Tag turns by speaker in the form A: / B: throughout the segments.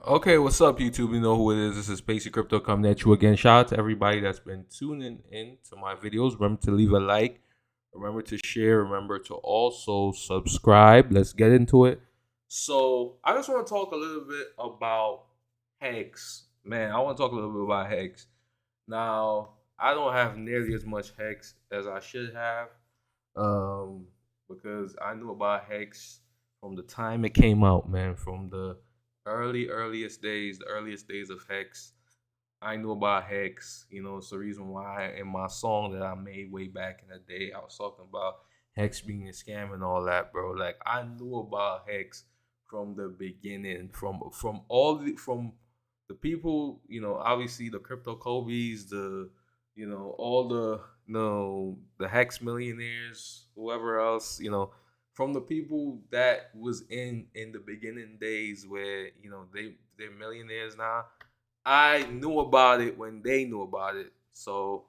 A: Okay, what's up, YouTube? You know who it is. This is Spacey Crypto coming at you again. Shout out to everybody that's been tuning in to my videos. Remember to leave a like. Remember to share. Remember to also subscribe. Let's get into it. So, I just want to talk a little bit about Hex. Man, I want to talk a little bit about Hex. Now, I don't have nearly as much Hex as I should have um, because I knew about Hex from the time it came out, man, from the the earliest days of Hex. I knew about Hex. It's the reason why in my song that I made way back in the day, I was talking about Hex being a scam and all that, bro. Like I knew about Hex from the beginning, from the people, obviously the crypto Kobe's, all the the Hex millionaires, whoever else, from the people that was in the beginning days where they're millionaires now. I knew about it when they knew about it. So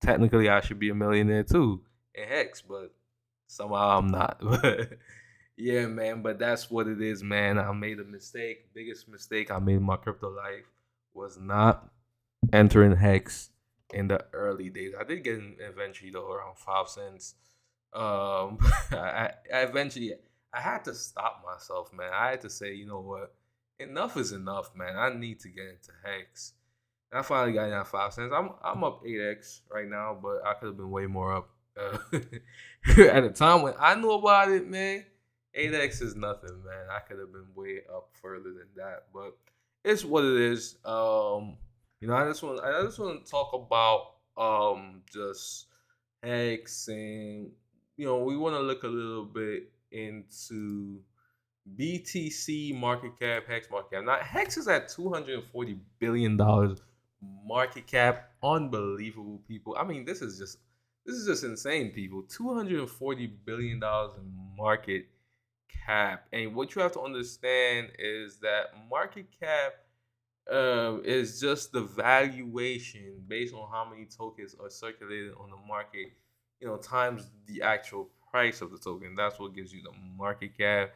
A: technically I should be a millionaire too in Hex, but somehow I'm not. But yeah, man, but that's what it is, man. I made a mistake. Biggest mistake I made in my crypto life was not entering Hex in the early days. I did get in eventually though around 5 cents. I eventually I had to stop myself, man. I had to say, you know what, enough is enough, man. I need to get into Hex. And I finally got in at 5 cents. I'm up 8x right now, but I could have been way more up. At the time when I knew about it, man, 8x is nothing, man. I could have been way up further than that, but it's what it is. I just want to talk about just Hex, and we want to look a little bit into BTC market cap, Hex market cap. Now Hex is at $240 billion market cap. Unbelievable, people. I mean, this is just insane, people. $240 billion in market cap, and what you have to understand is that market cap is just the valuation based on how many tokens are circulated on the market, times the actual price of the token. That's what gives you the market cap.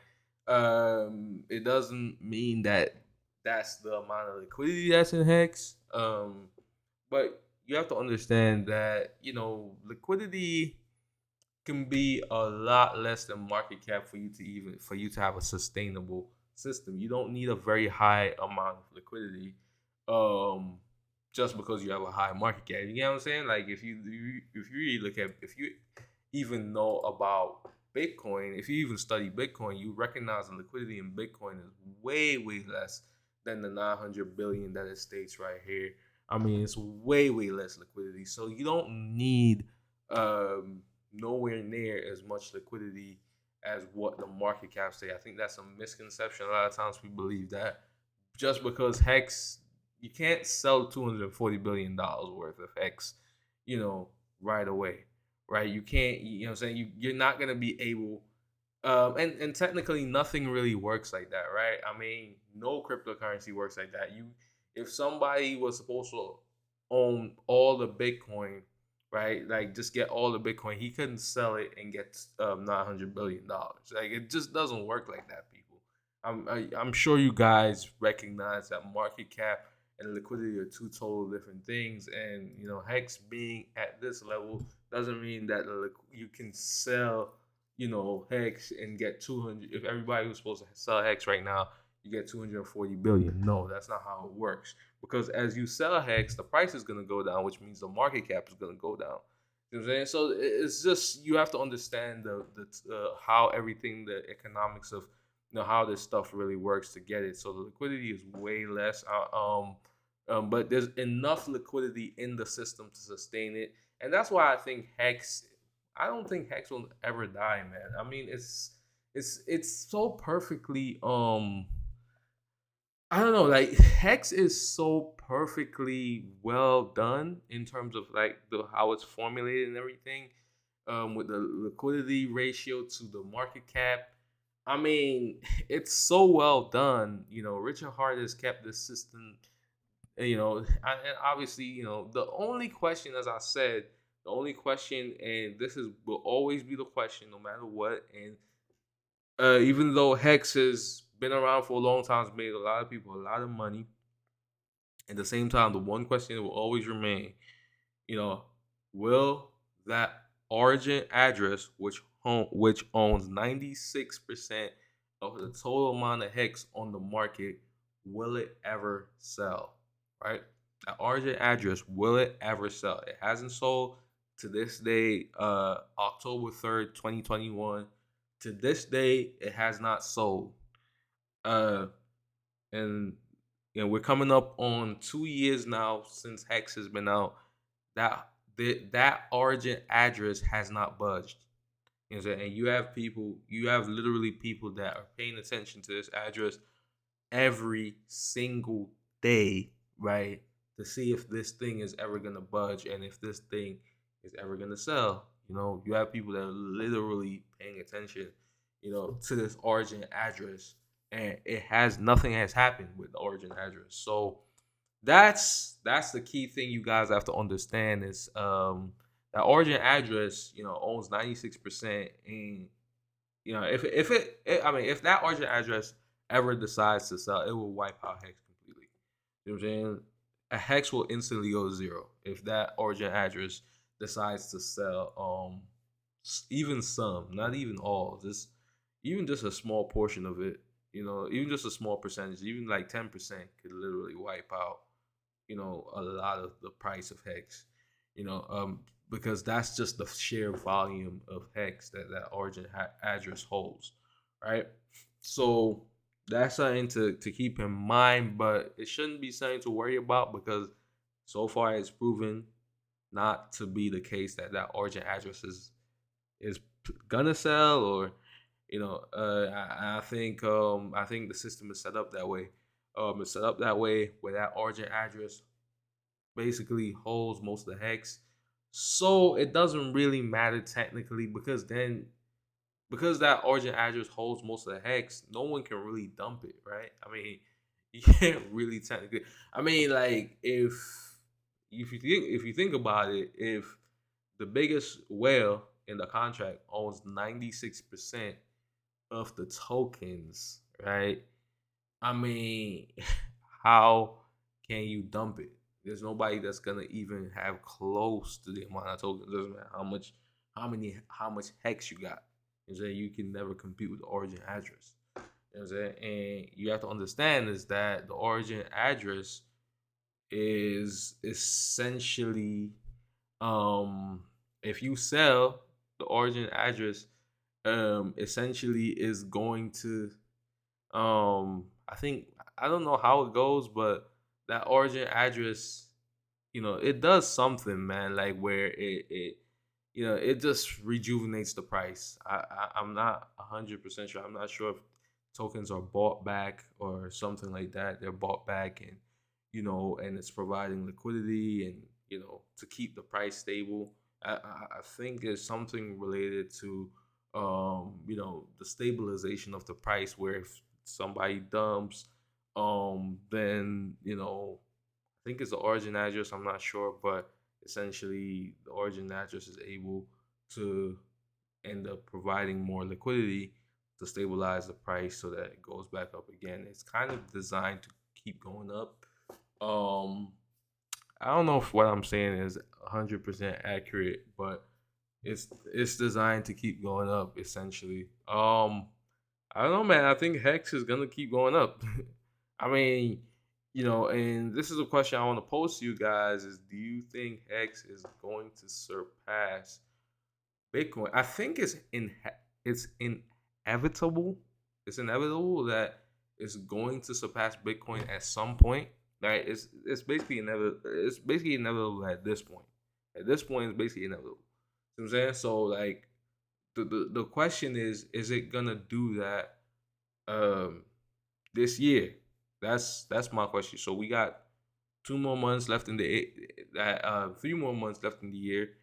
A: It doesn't mean that that's the amount of liquidity that's in Hex. But you have to understand that liquidity can be a lot less than market cap for you to have a sustainable system. You don't need a very high amount of liquidity, um, just because you have a high market cap. You know what I'm saying? Like if you really look at, if you even know about Bitcoin, if you even study Bitcoin, you recognize the liquidity in Bitcoin is way less than the 900 billion that it states right here. I mean, it's way less liquidity. So you don't need nowhere near as much liquidity as what the market cap say. I think that's a misconception. A lot of times we believe that just because Hex, you can't sell $240 billion worth of Hex, you know, right away, right? You can't, you know what I'm saying? You're not going to be able, and technically nothing really works like that, right? I mean, no cryptocurrency works like that. If somebody was supposed to own all the Bitcoin, right? Like just get all the Bitcoin, he couldn't sell it and get $900 billion. Like it just doesn't work like that, people. I'm sure you guys recognize that market cap and liquidity are two total different things, and Hex being at this level doesn't mean that you can sell Hex and get 200. If everybody was supposed to sell Hex right now, you get 240 billion. No, that's not how it works. Because as you sell Hex, the price is going to go down, which means the market cap is going to go down. You know what I'm saying? So it's just, you have to understand the how everything, the economics of how this stuff really works to get it. So the liquidity is way less. But there's enough liquidity in the system to sustain it, and that's why I think Hex. I don't think Hex will ever die, man. I mean, it's so perfectly I don't know, like Hex is so perfectly well done in terms of like the how it's formulated and everything, with the liquidity ratio to the market cap. I mean, it's so well done. Richard Hart has kept this system. And obviously, the only question, as I said, the only question, and this is will always be the question, no matter what, and even though Hex has been around for a long time. It's made a lot of people a lot of money. At the same time, the one question that will always remain, you know, will that origin address, which owns 96% of the total amount of hex on the market, will it ever sell? Right? That origin address, will it ever sell? It hasn't sold to this day, October 3rd, 2021. To this day, it has not sold. Uh and we're coming up on 2 years now since Hex has been out. That origin address has not budged. You know what I'm saying? And you have literally people that are paying attention to this address every single day, right? To see if this thing is ever gonna budge and if this thing is ever gonna sell. You have people that are literally paying attention, to this origin address, and nothing has happened with the origin address. So that's the key thing you guys have to understand is that origin address, owns 96%. And if that origin address ever decides to sell, it will wipe out Hex completely. You know what I'm saying? A Hex will instantly go to zero if that origin address decides to sell. Even some, not even all, just a small portion of it. Even just a small percentage, even like 10% could literally wipe out, a lot of the price of Hex. Because that's just the sheer volume of Hex that origin address holds, right? So that's something to keep in mind, but it shouldn't be something to worry about because so far it's proven not to be the case that origin address is gonna sell, or I think the system is set up that way. It's set up that way where that origin address basically holds most of the Hex. So it doesn't really matter technically because that origin address holds most of the Hex, no one can really dump it, right? I mean, you can't really technically. I mean, like if you think about it, if the biggest whale in the contract owns 96% of the tokens, right? I mean, how can you dump it? There's nobody that's gonna even have close to the amount of tokens. It doesn't matter how much hex you got. You know what I'm saying? You can never compete with the origin address. You know what I'm saying? And you have to understand is that the origin address is essentially, if you sell the origin address, essentially is going to, I don't know how it goes, but that origin address, it does something, man, like where it just rejuvenates the price. I'm not 100% sure. I'm not sure if tokens are bought back or something like that. They're bought back, and and it's providing liquidity and to keep the price stable. I think it's something related to the stabilization of the price, where if somebody dumps, then I think it's the origin address. I'm not sure, but essentially the origin address is able to end up providing more liquidity to stabilize the price so that it goes back up again. It's kind of designed to keep going up. Um, I don't know if what I'm saying is 100% accurate, but it's designed to keep going up essentially. I don't know, man. I think Hex is gonna keep going up. I mean, and this is a question I want to pose to you guys: is do you think Hex is going to surpass Bitcoin? I think it's inevitable. It's inevitable that it's going to surpass Bitcoin at some point. Right? It's basically inevitable. It's basically inevitable at this point. At this point, it's basically inevitable. You know what I'm saying? So like the question is it gonna do that this year? That's my question. So we got 2 more months left in the 3 more months left in the year.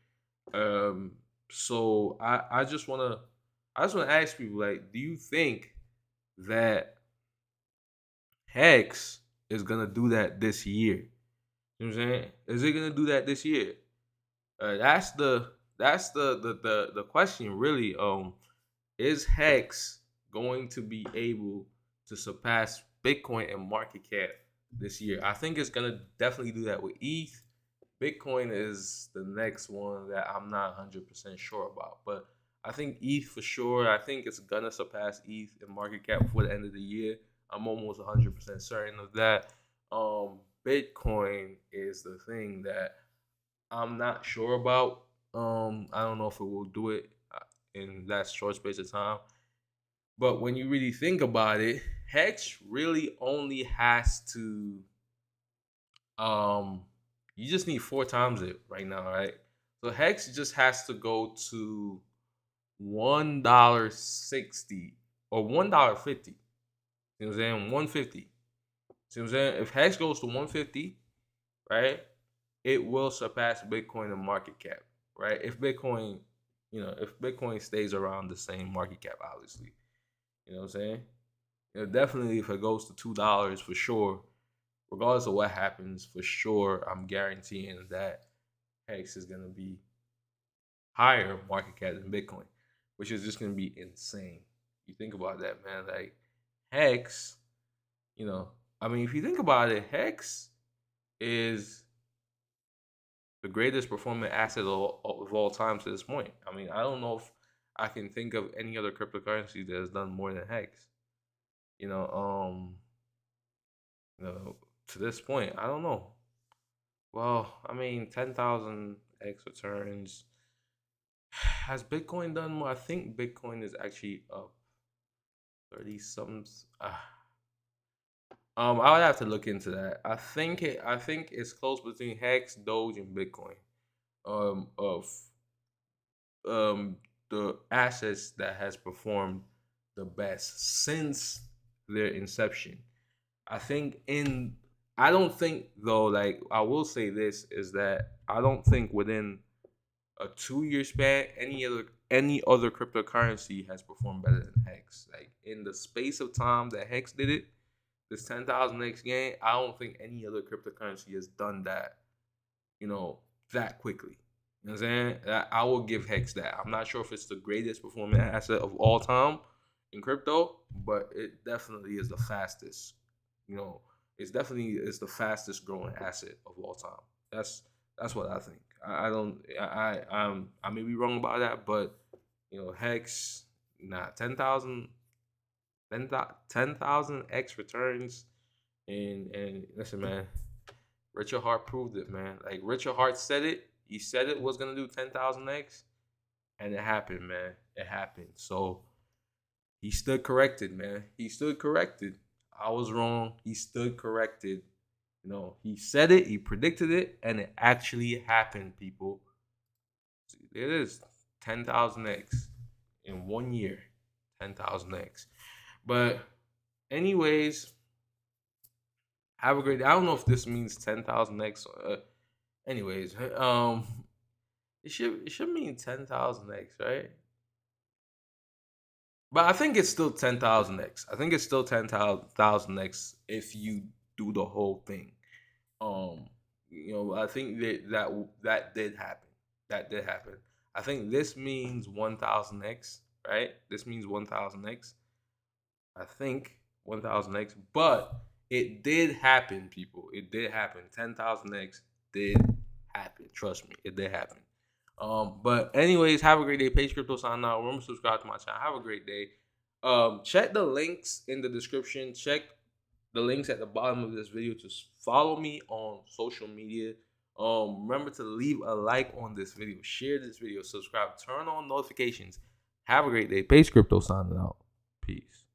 A: So I just wanna ask people, like, do you think that Hex is gonna do that this year? You know what I'm saying? Is it gonna do that this year? That's the question really. Is Hex going to be able to surpass Bitcoin in market cap this year. I think it's gonna definitely do that with ETH. Bitcoin is the next one that I'm not 100% sure about, but I think ETH for sure. I think it's gonna surpass ETH in market cap before the end of the year. I'm almost 100% certain of that. Bitcoin is the thing that I'm not sure about. I don't know if it will do it in that short space of time. But when you really think about it, Hex really only has to you just need 4 times it right now, right? So Hex just has to go to $1.60 or $1.50. You know what I'm saying? 150. See what I'm saying? If Hex goes to 150, right, it will surpass Bitcoin in market cap, right? If Bitcoin, if Bitcoin stays around the same market cap, obviously. You know what I'm saying? Definitely if it goes to $2 for sure, regardless of what happens, for sure, I'm guaranteeing that Hex is gonna be higher market cap than Bitcoin, which is just gonna be insane. You think about that, man. Like Hex, if you think about it, Hex is the greatest performing asset of all time to this point. I mean, I don't know if I can think of any other cryptocurrency that has done more than Hex. You know, to this point, I don't know. Well, I mean, 10,000 X returns. Has Bitcoin done more? I think Bitcoin is actually up 30 something. I would have to look into that. I think it's close between Hex, Doge, and Bitcoin. Of the assets that has performed the best since their inception. I don't think though, like I will say this is that I don't think within a 2 year span any other cryptocurrency has performed better than Hex. Like in the space of time that Hex did it, this 10,000 X gain, I don't think any other cryptocurrency has done that, that quickly. You know what I'm saying? I will give Hex that. I'm not sure if it's the greatest performing asset of all time in crypto, but it definitely is the fastest. It's the fastest growing asset of all time. That's what I think. I don't I may be wrong about that, but Hex, 10,000 X returns, and listen, man, Richard Hart proved it, man. Like Richard Hart said it. He said it was gonna do 10,000 X, and it happened, man. It happened. So he stood corrected, man. He stood corrected. I was wrong. He stood corrected. He said it, he predicted it, and it actually happened, people. It is 10,000x in 1 year. 10,000x. But, anyways, have a great day. I don't know if this means 10,000x. Anyways, it should mean 10,000x, right? But I think it's still 10,000x. I think it's still 10,000x if you do the whole thing. I think that did happen. That did happen. I think this means 1,000x, right? This means 1,000x. I think 1,000x, but it did happen, people. It did happen. 10,000x did happen. Trust me, it did happen. But anyways, have a great day. Page Crypto sign out. Remember to subscribe to my channel. Have a great day. Check the links in the description. Check the links at the bottom of this video to follow me on social media. Remember to leave a like on this video. Share this video. Subscribe. Turn on notifications. Have a great day. Page Crypto signing out. Peace.